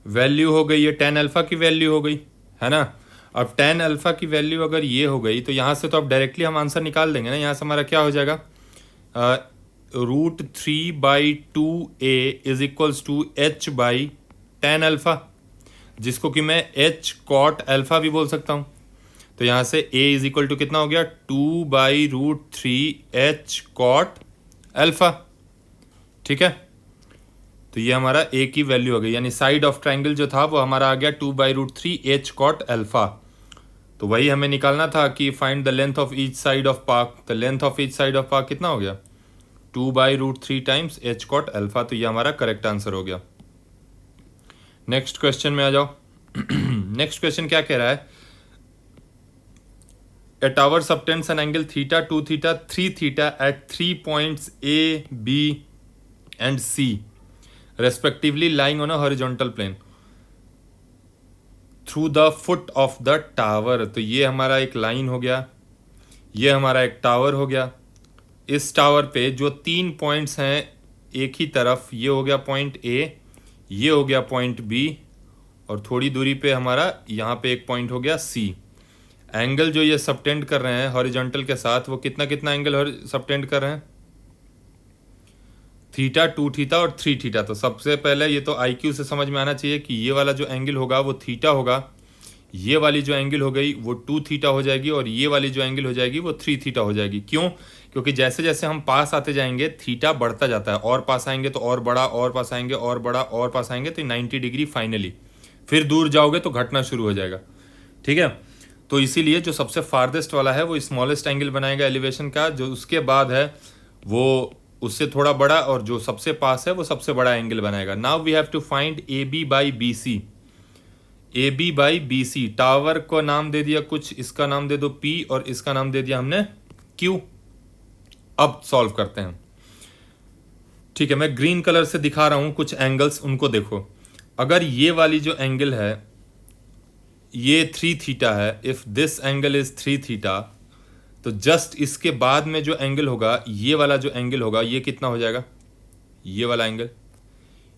Value हो गई, ये टेन अल्फा की वैल्यू हो गई, है ना। अब टेन अल्फा की वैल्यू अगर ये हो गई तो यहाँ से तो अब डायरेक्टली हम आंसर निकाल देंगे ना। यहाँ से हमारा क्या हो जाएगा, √3/2a is equals to h by tan alpha, जिसको कि मैं h कॉट अल्फा भी बोल सकता हूँ। तो यहाँ से a इज इक्वल टू कितना हो गया, 2/√3 h कॉट अल्फा। ठीक है, तो ये हमारा a की वैल्यू हो गई, यानी साइड ऑफ ट्राइंगल जो था वो हमारा आ गया 2/√3 h कॉट अल्फा। तो वही हमें निकालना था कि find the length of each side of park. The length of each side of park कितना हो गया, 2/√3 टाइम्स h कॉट अल्फा। तो ये हमारा करेक्ट आंसर हो गया। नेक्स्ट क्वेश्चन में आ जाओ। नेक्स्ट क्वेश्चन क्या कह रहा है, A tower subtends an angle theta, 2 theta, 3 theta at 3 points A, B and C respectively lying on a horizontal plane through the foot of the tower। तो ये हमारा एक लाइन हो गया, ये हमारा एक टावर हो गया। इस टावर पे जो 3 पॉइंट्स हैं एक ही तरफ, ये हो गया पॉइंट A, ये हो गया पॉइंट B, और थोड़ी दूरी पे हमारा यहाँ पे एक पॉइंट हो गया C। एंगल जो ये सबटेंड कर रहे हैं हॉरिजॉन्टल के साथ, वो कितना कितना एंगल सबटेंड कर रहे हैं, थीटा, 2 थीटा और 3 थीटा। तो सबसे पहले ये तो IQ से समझ में आना चाहिए कि ये वाला जो एंगल होगा वो थीटा होगा, ये वाली जो एंगल हो गई वो 2 थीटा हो जाएगी, और ये वाली जो एंगल हो जाएगी वो 3 थीटा हो जाएगी। क्यों, क्योंकि जैसे जैसे हम पास आते जाएंगे थीटा बढ़ता जाता है, और पास आएंगे तो और बड़ा, और पास आएंगे और बड़ा, और पास आएंगे तो 90 डिग्री फाइनली, फिर दूर जाओगे तो घटना शुरू हो जाएगा। ठीक है, तो इसीलिए जो सबसे फारदेस्ट वाला है वो स्मॉलेस्ट एंगल बनाएगा एलिवेशन का, जो उसके बाद है वो उससे थोड़ा बड़ा, और जो सबसे पास है वो सबसे बड़ा एंगल बनाएगा। Now we have to find AB by BC। AB by BC, tower को नाम दे दिया कुछ, इसका नाम दे दो P और इसका नाम दे दिया हमने Q। अब सॉल्व करते हैं। ठीक है, मैं ग्रीन कलर से दिखा रहा हूं कुछ एंगल्स, उनको देखो। अगर ये वाली जो एंगल है ये 3 थीटा है, if this angle is 3 theta, तो जस्ट इसके बाद में जो एंगल होगा, ये वाला जो एंगल होगा, ये कितना हो जाएगा, ये वाला एंगल,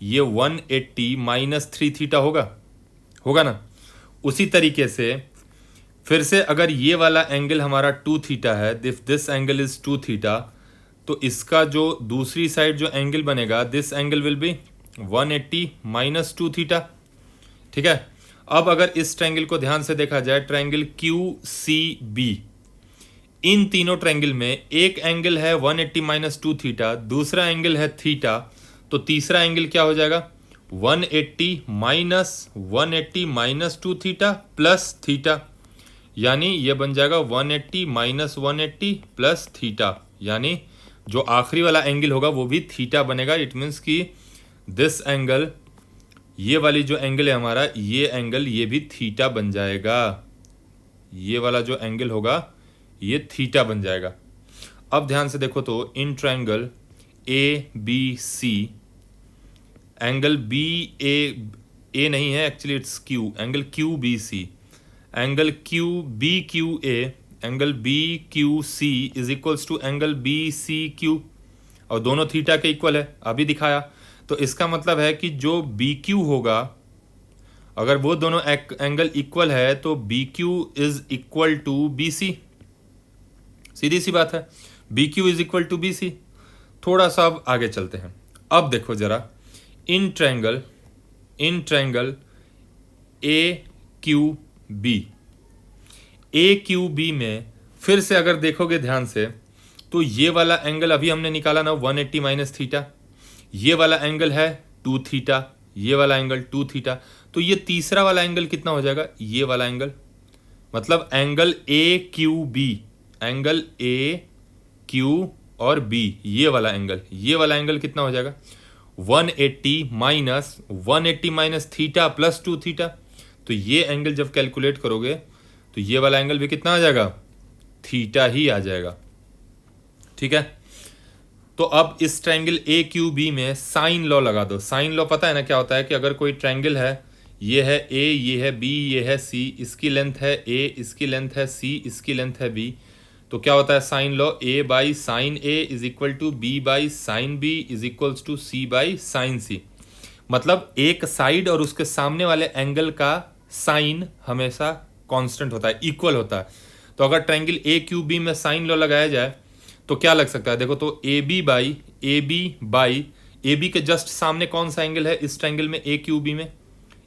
ये 180 माइनस 3 थीटा होगा ना। उसी तरीके से फिर से अगर ये वाला एंगल हमारा 2 थीटा है, if this angle is 2 theta, तो इसका जो दूसरी साइड जो एंगल बनेगा, this angle will be 180 minus 2 theta. ठीक है, अब अगर इस ट्रायंगल को ध्यान से देखा जाए, ट्रायंगल QCB, इन तीनों ट्रायंगल में एक एंगल है 180 माइनस 2 थीटा, दूसरा एंगल है थीटा, तो तीसरा एंगल क्या हो जाएगा, 180 माइनस 2 थीटा प्लस थीटा, यानी ये बन जाएगा 180 माइनस 180 प्लस थीटा, यानी जो आखिरी वाला एंगल होगा वो भी थीटा बनेगा। इट मीन्स कि दिस एंगल, ये वाली जो एंगल है हमारा, ये एंगल ये भी थीटा बन जाएगा। ये वाला जो एंगल होगा ये थीटा बन जाएगा। अब ध्यान से देखो तो in triangle ABC, angle BA नहीं है actually, it's Q, angle QBC, angle QBQA, angle BQC is equals to angle BCQ, और दोनों थीटा के इक्वल है, अभी दिखाया। तो इसका मतलब है कि जो BQ होगा, अगर वो दोनों एंगल इक्वल है तो BQ is equal to BC। सीधी सी बात है, BQ is equal to BC। थोड़ा सा अब आगे चलते हैं। अब देखो जरा, इन ट्रायंगल AQB में फिर से अगर देखोगे ध्यान से, तो ये वाला एंगल अभी हमने निकाला ना 180 माइनस थीटा, ये वाला एंगल है 2 थीटा, ये वाला एंगल 2 थीटा, तो ये तीसरा वाला एंगल कितना हो जाएगा, ये वाला एंगल, मतलब एंगल AQB, एंगल AQ और B, ये वाला एंगल कितना हो जाएगा, 180 माइनस थीटा प्लस 2 थीटा। तो ये एंगल जब कैलकुलेट करोगे तो ये वाला एंगल भी कितना आ जाएगा, थीटा ही आ जाएगा। ठीक है, तो अब इस ट्रायंगल AQB में साइन लॉ लगा दो। साइन लॉ पता है ना क्या होता है, कि अगर कोई ट्रायंगल है, ये है A, ये है B, ये है C, इसकी लेंथ है A, इसकी लेंथ है C, इसकी लेंथ है B, तो क्या होता है sine law, A by sine A is equal to B by sine B is equals to C by sine C। मतलब एक साइड और उसके सामने वाले एंगल का साइन हमेशा कांस्टेंट होता है, इक्वल होता है। तो अगर ट्रायंगल ए क्यू बी में साइन लॉ लगाया जाए तो क्या लग सकता है? देखो, तो ए बी ए बी के जस्ट सामने कौन सा एंगल है इस ट्रायंगल में ए क्यू बी में?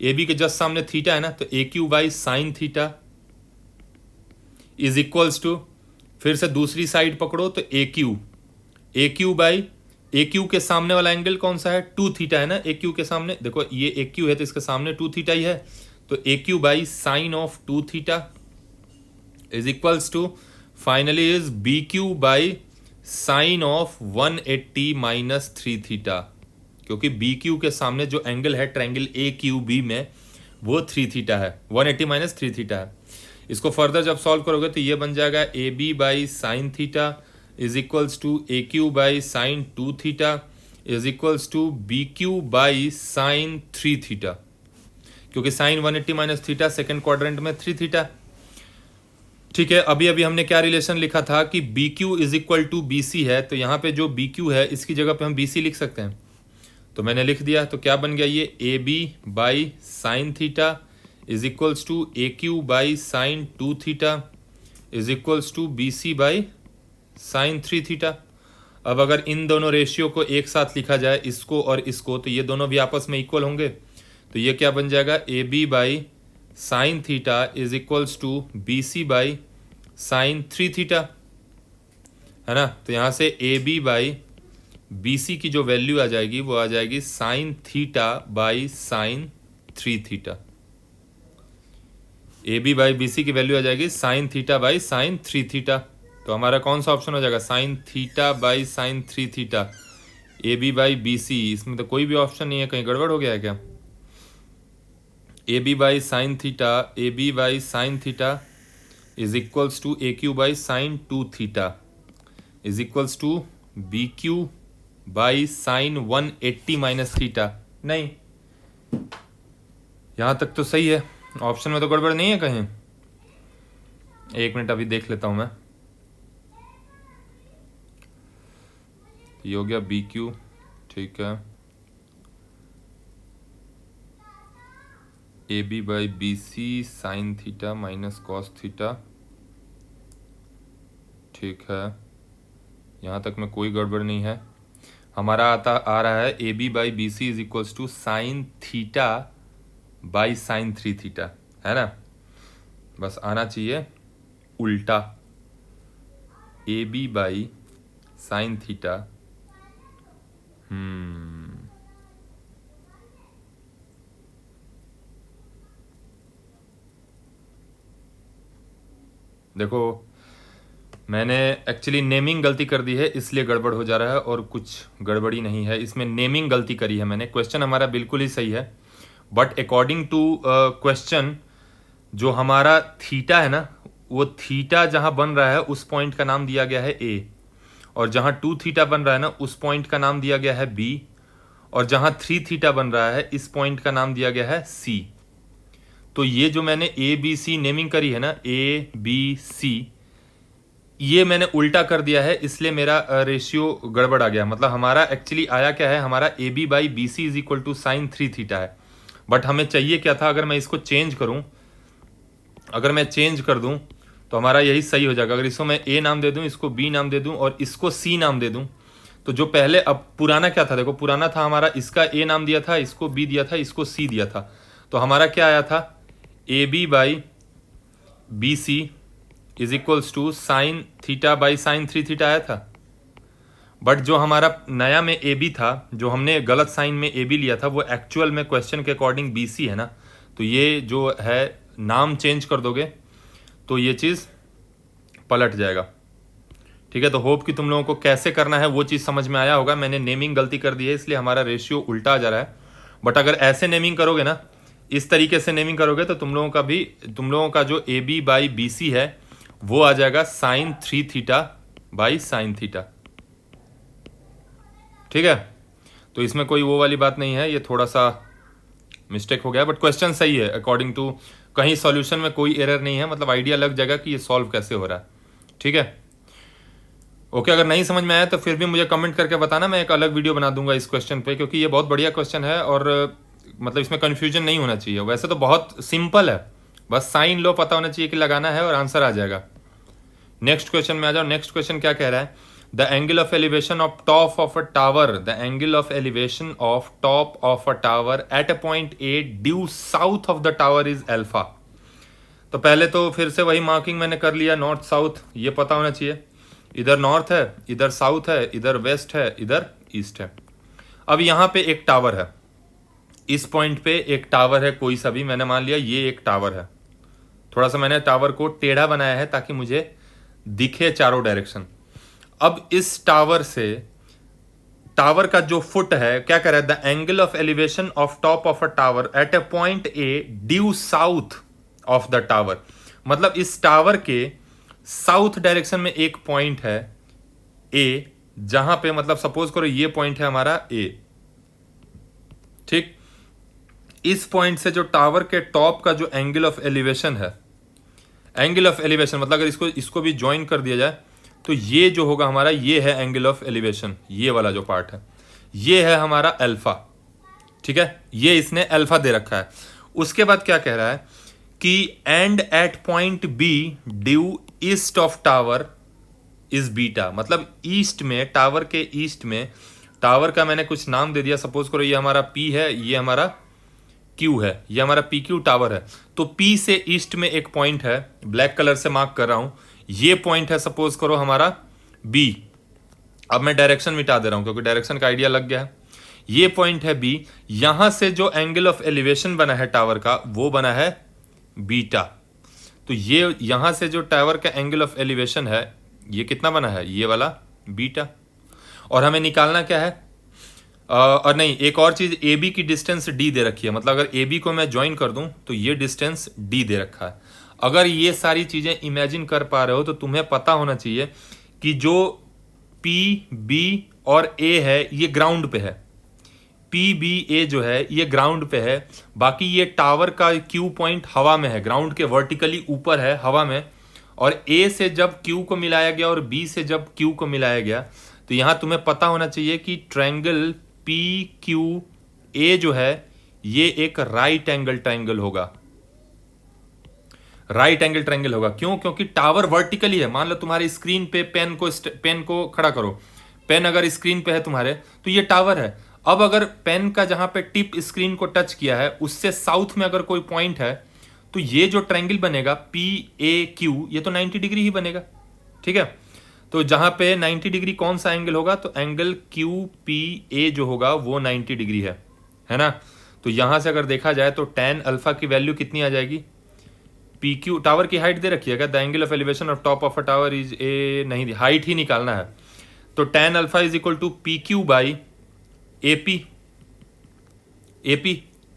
ए बी के जस्ट सामने थीटा है ना, तो A Q by sine theta is equals to, फिर से दूसरी साइड पकड़ो तो A Q by A Q के सामने वाला एंगल कौन सा है? 2 थीटा है ना ए क्यू के सामने। देखो ये ए क्यू है तो इसके सामने 2 थीटा ही है, तो A Q by sine of 2 theta is equals to finally is B Q by sine of 180 minus 3 theta, क्योंकि बी क्यू के सामने जो एंगल है ट्रायंगल ए क्यू बी में वो 3 थीटा है, 180 माइनस 3 थीटा है। इसको फर्दर जब सॉल्व करोगे तो ये बन जाएगा A B by sine theta is equals to A Q by sine 2 theta is equals to B Q by sine 3 theta, क्योंकि sine 180 minus theta second quadrant में 3 थीटा। ठीक है, अभी अभी हमने क्या रिलेशन लिखा था कि B Q is equal to B C है, तो यहाँ पे जो बी क्यू है इसकी जगह पे हम बी सी लिख सकते हैं, तो मैंने लिख दिया। तो क्या बन गया ये A B by sine theta is equals to A Q by sine 2 theta is equals to B C by sine 3 theta. अब अगर इन दोनों रेशियो को एक साथ लिखा जाए, इसको और इसको, तो ये दोनों भी आपस में इक्वल होंगे, तो ये क्या बन जाएगा A B by sine theta is equals to B C by sine 3 theta, है ना। तो यहाँ से A B by B C की जो वैल्यू आ जाएगी वो आ जाएगी sine theta by sine 3 theta. A B by B C की वैल्यू आ जाएगी sine theta by sine 3 theta. तो हमारा कौन सा ऑप्शन हो जाएगा? Sine theta by sine 3 theta, A B by B C. इसमें तो कोई भी ऑप्शन नहीं है, कहीं गड़बड़ हो गया है क्या? A B by sine theta, A B by sine theta is equals to A Q by sine 2 theta is equals to B Q by sine 180 minus theta. नहीं, यहां तक तो सही है, ऑप्शन में तो गड़बड़ नहीं है कहीं। एक मिनट अभी देख लेता हूं मैं। ये हो गया बी क्यू, ठीक है, A B by B C sine theta minus cos theta, ठीक है, यहाँ तक में कोई गड़बड़ नहीं है। हमारा आ रहा है A B by B C is equals to sine theta by sine 3 theta, है ना। बस आना चाहिए उल्टा, A B by sine theta, देखो मैंने एक्चुअली नेमिंग गलती कर दी है, इसलिए गड़बड़ हो जा रहा है, और कुछ गड़बड़ी नहीं है इसमें, नेमिंग गलती करी है मैंने। क्वेश्चन हमारा बिल्कुल ही सही है, बट अकॉर्डिंग टू क्वेश्चन जो हमारा थीटा है ना, वो थीटा जहां बन रहा है उस पॉइंट का नाम दिया गया है ए, और जहां 2 थीटा बन रहा है ना उस पॉइंट का नाम दिया गया है बी, और जहां 3 थीटा बन रहा है इस पॉइंट का नाम दिया गया है सी। तो ये जो मैंने ए बी सी नेमिंग करी है ना, ए बी सी, ये मैंने उल्टा कर दिया है, इसलिए मेरा रेशियो गड़बड़ आ गया। मतलब हमारा एक्चुअली आया क्या है, हमारा A B by B C is equal to sine 3 theta है, बट हमें चाहिए क्या था? अगर मैं इसको चेंज करूं, अगर मैं चेंज कर दूं तो हमारा यही सही हो जाएगा। अगर इसको मैं ए नाम दे दूं, इसको बी नाम दे दूं और इसको सी नाम दे दूं, तो जो पहले, अब पुराना क्या था? देखो पुराना था हमारा, इसका ए नाम दिया था, इसको बी दिया था, इसको सी दिया था, तो हमारा क्या आया था? A B by B C is equals to sine theta by sine 3 theta आया था। बट जो हमारा नया में ए बी था, जो हमने गलत साइन में ए बी लिया था, वो एक्चुअल में क्वेश्चन के अकॉर्डिंग बी सी है ना, तो ये जो है नाम चेंज कर दोगे तो ये चीज़ पलट जाएगा। ठीक है, तो होप कि तुम लोगों को कैसे करना है वो चीज़ समझ में आया होगा। मैंने नेमिंग गलती कर दी है, इसलिए हमारा रेशियो उल्टा आ जा रहा है। बट अगर ऐसे नेमिंग करोगे ना, इस तरीके से नेमिंग करोगे, तो तुम लोगों का जो A B by B C है वो आ जाएगा sine 3 theta by sine theta. ठीक है, तो इसमें कोई वो वाली बात नहीं है, ये थोड़ा सा मिस्टेक हो गया, बट क्वेश्चन सही है अकॉर्डिंग टू, कहीं सॉल्यूशन में कोई एरर नहीं है, मतलब आइडिया लग जाएगा कि ये सॉल्व कैसे हो रहा है। ठीक है, ओके, अगर नहीं समझ में आया तो फिर भी मुझे कमेंट करके बताना, मैं एक अलग वीडियो बना दूंगा इस क्वेश्चन पे, क्योंकि ये बहुत बढ़िया क्वेश्चन है और मतलब इसमें कन्फ्यूजन नहीं होना चाहिए। वैसे तो बहुत सिंपल है, बस साइन लो पता होना चाहिए कि लगाना है और आंसर आ जाएगा। नेक्स्ट क्वेश्चन में आ जाओ। नेक्स्ट क्वेश्चन क्या कह रहा है? The angle of elevation of top of a tower, the angle of elevation of top of a tower at a point A due south of the tower is alpha. तो पहले तो फिर से वही मार्किंग मैंने कर लिया, नॉर्थ साउथ ये पता होना चाहिए। इधर नॉर्थ है, इधर साउथ है, इधर वेस्ट है, इधर ईस्ट है। अब यहाँ पे एक टावर है, इस पॉइंट पे एक टावर है कोई सा भी, मैंने मान लिया ये एक टावर है। थोड़ा सा मैंने टावर को टेढ़ा बनाया है ताकि मुझे दिखे चारों डायरेक्शन। अब इस टावर से, टावर का जो फुट है क्या कह रहा है? The angle of elevation of top of a tower at a point A due south of the tower. मतलब इस टावर के साउथ डायरेक्शन में एक पॉइंट है ए, जहां पे मतलब सपोज करो ये पॉइंट है हमारा ए, ठीक। इस पॉइंट से जो टावर के टॉप का जो एंगल ऑफ एलिवेशन है, एंगल ऑफ एलिवेशन मतलब अगर इसको भी ज्वाइन कर दिया जाए तो ये जो होगा हमारा, ये है एंगल ऑफ एलिवेशन, ये वाला जो पार्ट है ये है हमारा अल्फा, ठीक है। ये इसने अल्फा दे रखा है। उसके बाद क्या कह रहा है कि and at point B due east of tower is beta. मतलब ईस्ट में, टावर के ईस्ट में, टावर का मैंने कुछ नाम दे दिया, सपोज करो ये हमारा पी है, ये हमारा क्यू है, ये हमारा पी क्यू टावर है। तो पी से ईस्ट में एक पॉइंट है, ब्लैक कलर से मार्क कर रहा हूं, ये पॉइंट है सपोज करो हमारा बी। अब मैं डायरेक्शन मिटा दे रहा हूं क्योंकि डायरेक्शन का आइडिया लग गया है। ये पॉइंट है बी, यहां से जो एंगल ऑफ एलिवेशन बना है टावर का वो बना है बीटा। तो ये यहां से जो टावर का एंगल ऑफ एलिवेशन है ये कितना बना है? ये वाला बीटा। और हमें निकालना क्या है? और नहीं, एक और चीज, ए बी की डिस्टेंस डी दे रखी है। मतलब अगर ए बी को मैं ज्वाइन कर दूं तो ये डिस्टेंस डी दे रखा है। अगर ये सारी चीजें इमेजिन कर पा रहे हो तो तुम्हें पता होना चाहिए कि जो पी बी और ए है ये ग्राउंड पे है, पी बी ए जो है ये ग्राउंड पे है, बाकी ये टावर का क्यू पॉइंट हवा में है, ग्राउंड के वर्टिकली ऊपर है हवा में। और ए से जब क्यू को मिलाया गया और बी से जब क्यू को मिलाया गया तो यहां तुम्हें पता होना चाहिए कि ट्रायंगल पी क्यू ए जो है ये एक राइट एंगल ट्रायंगल होगा, राइट एंगल ट्रायंगल होगा। क्यों? क्योंकि टावर वर्टिकली है। मान लो तुम्हारी स्क्रीन पे पेन को खड़ा करो, पेन अगर स्क्रीन पे है तुम्हारे तो ये टावर है। अब अगर पेन का जहां पे टिप स्क्रीन को टच किया है उससे साउथ में अगर कोई पॉइंट है तो ये जो ट्रायंगल बनेगा पी ए क्यू ये तो 90 डिग्री ही बनेगा, ठीक है। तो जहां पे 90 डिग्री कौन सा एंगल होगा? तो एंगल क्यू पी ए जो होगा वो 90 डिग्री है ना। तो यहां से अगर देखा जाए तो tan अल्फा की वैल्यू कितनी आ जाएगी? पी क्यू, टावर की हाइट दे रखी है क्या? The angle of elevation of top of a tower is A, नहीं, हाइट ही निकालना है। तो tan alpha is equal to P Q by AP,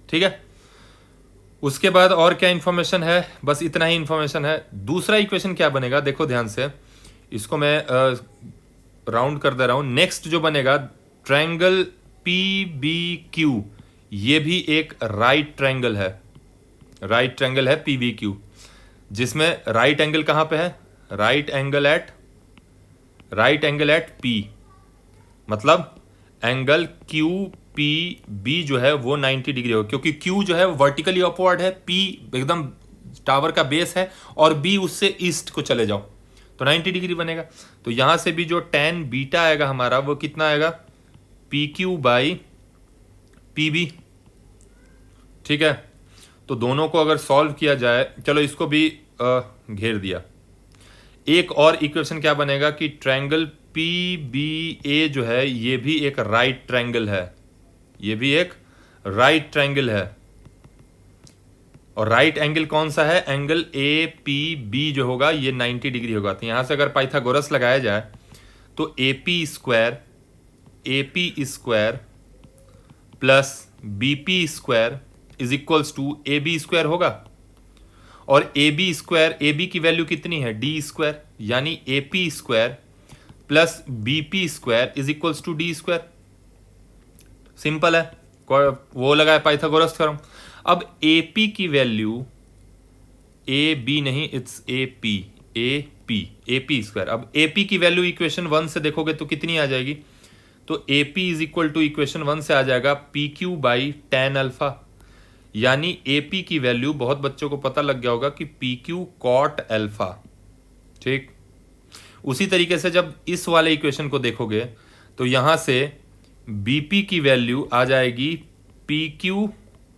ठीक है। उसके बाद और क्या इंफॉर्मेशन है? बस इतना ही इंफॉर्मेशन है। दूसरा इक्वेशन क्या बनेगा देखो ध्यान से, इसको मैं राउंड कर दे रहा हूं। नेक्स्ट जो बनेगा ट्रायंगल पी बी क्यू, ये भी एक राइट ट्रायंगल है, राइट ट्रायंगल है पी बी क्यू, जिसमें राइट एंगल कहां पे है? Right angle at P. मतलब एंगल क्यू पी बी जो है वो 90 डिग्री होगा, क्योंकि क्यू जो है वर्टिकली अपवर्ड है, पी एकदम टावर का बेस है और बी उससे ईस्ट को चले जाओ तो 90 डिग्री बनेगा। तो यहां से भी जो tan बीटा आएगा हमारा वो कितना आएगा? P Q by P B, ठीक है। तो दोनों को अगर सॉल्व किया जाए, चलो इसको भी घेर दिया। एक और इक्वेशन क्या बनेगा कि ट्रायंगल पी बी ए जो है ये भी एक राइट ट्रायंगल है, ये भी एक राइट ट्रायंगल है। और राइट एंगल कौन सा है? एंगल ए पी बी जो होगा ये 90 डिग्री होगा। तो यहां से अगर पाइथागोरस लगाया जाए तो A P square plus B P square is equals to A B square होगा। और A B square, A B की वैल्यू कितनी है? डी स्क्वायर, यानी A P square plus B P square is equals to D square. Simple है, वो लगाया Pythagoras theorem. अब ए पी की वैल्यू, ए बी नहीं, it's A P, AP square. अब AP की वैल्यू इक्वेशन 1 से देखोगे तो कितनी आ जाएगी, तो AP is equal to equation 1 से आ जाएगा PQ बाई tan अल्फा, यानी AP की वैल्यू बहुत बच्चों को पता लग गया होगा कि PQ cot अल्फा। ठीक, उसी तरीके से जब इस वाले इक्वेशन को देखोगे तो यहां से BP की वैल्यू आ जाएगी PQ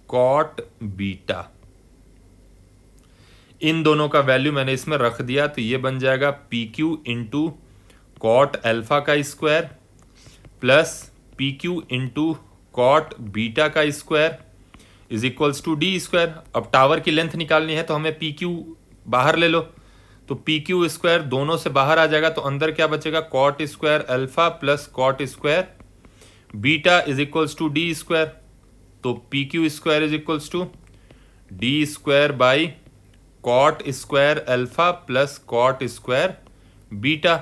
cot बीटा। इन दोनों का वैल्यू मैंने इसमें रख दिया, तो ये बन जाएगा PQ इंटू कॉट अल्फा का square plus PQ into cot beta का square is equals to D square. अब टावर की लेंथ निकालनी है तो हमें PQ बाहर ले लो, तो PQ स्क्वायर दोनों से बाहर आ जाएगा, तो अंदर क्या बचेगा, cot square alpha plus cot square beta is equals to D square. तो PQ square is equals to D square by cot square alpha plus cot square beta.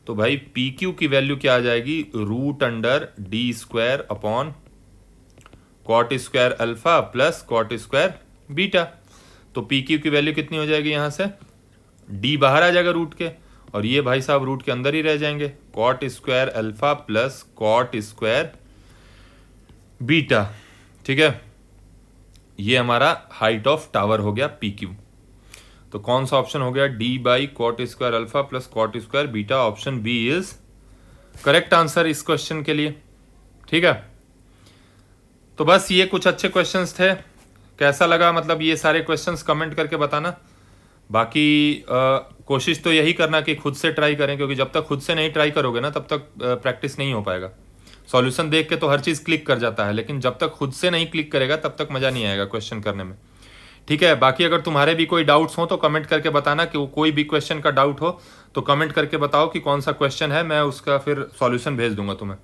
तो भाई PQ की वैल्यू क्या आ जाएगी, root under D square upon cot square alpha plus cot square beta. तो PQ की value कितनी हो जाएगी, यहां से D बाहर आ जाएगा रूट के, और ये भाई साहब रूट के अंदर ही रह जाएंगे, cot square alpha plus cot square beta. ठीक है, ये हमारा हाइट ऑफ टावर हो गया PQ। तो कौन सा ऑप्शन हो गया, D by cot square alpha plus cot square beta, option B is correct answer इस क्वेश्चन के लिए। ठीक है, तो बस ये कुछ अच्छे क्वेश्चंस थे। कैसा लगा, मतलब ये सारे क्वेश्चंस कमेंट करके बताना। बाकी कोशिश तो यही करना कि खुद से ट्राई करें, क्योंकि जब तक खुद से नहीं ट्राई करोगे ना तब तक प्रैक्टिस नहीं हो पाएगा। सॉल्यूशन देख के तो हर चीज़ क्लिक कर जाता है, लेकिन जब तक खुद से नहीं क्लिक करेगा तब तक मज़ा नहीं आएगा क्वेश्चन करने में। ठीक है, बाकी अगर तुम्हारे भी कोई डाउट्स हो तो कमेंट करके बताना, कि कोई भी क्वेश्चन का डाउट हो तो कमेंट करके बताओ कि कौन सा क्वेश्चन है, मैं उसका फिर सॉल्यूशन भेज दूंगा तुम्हें।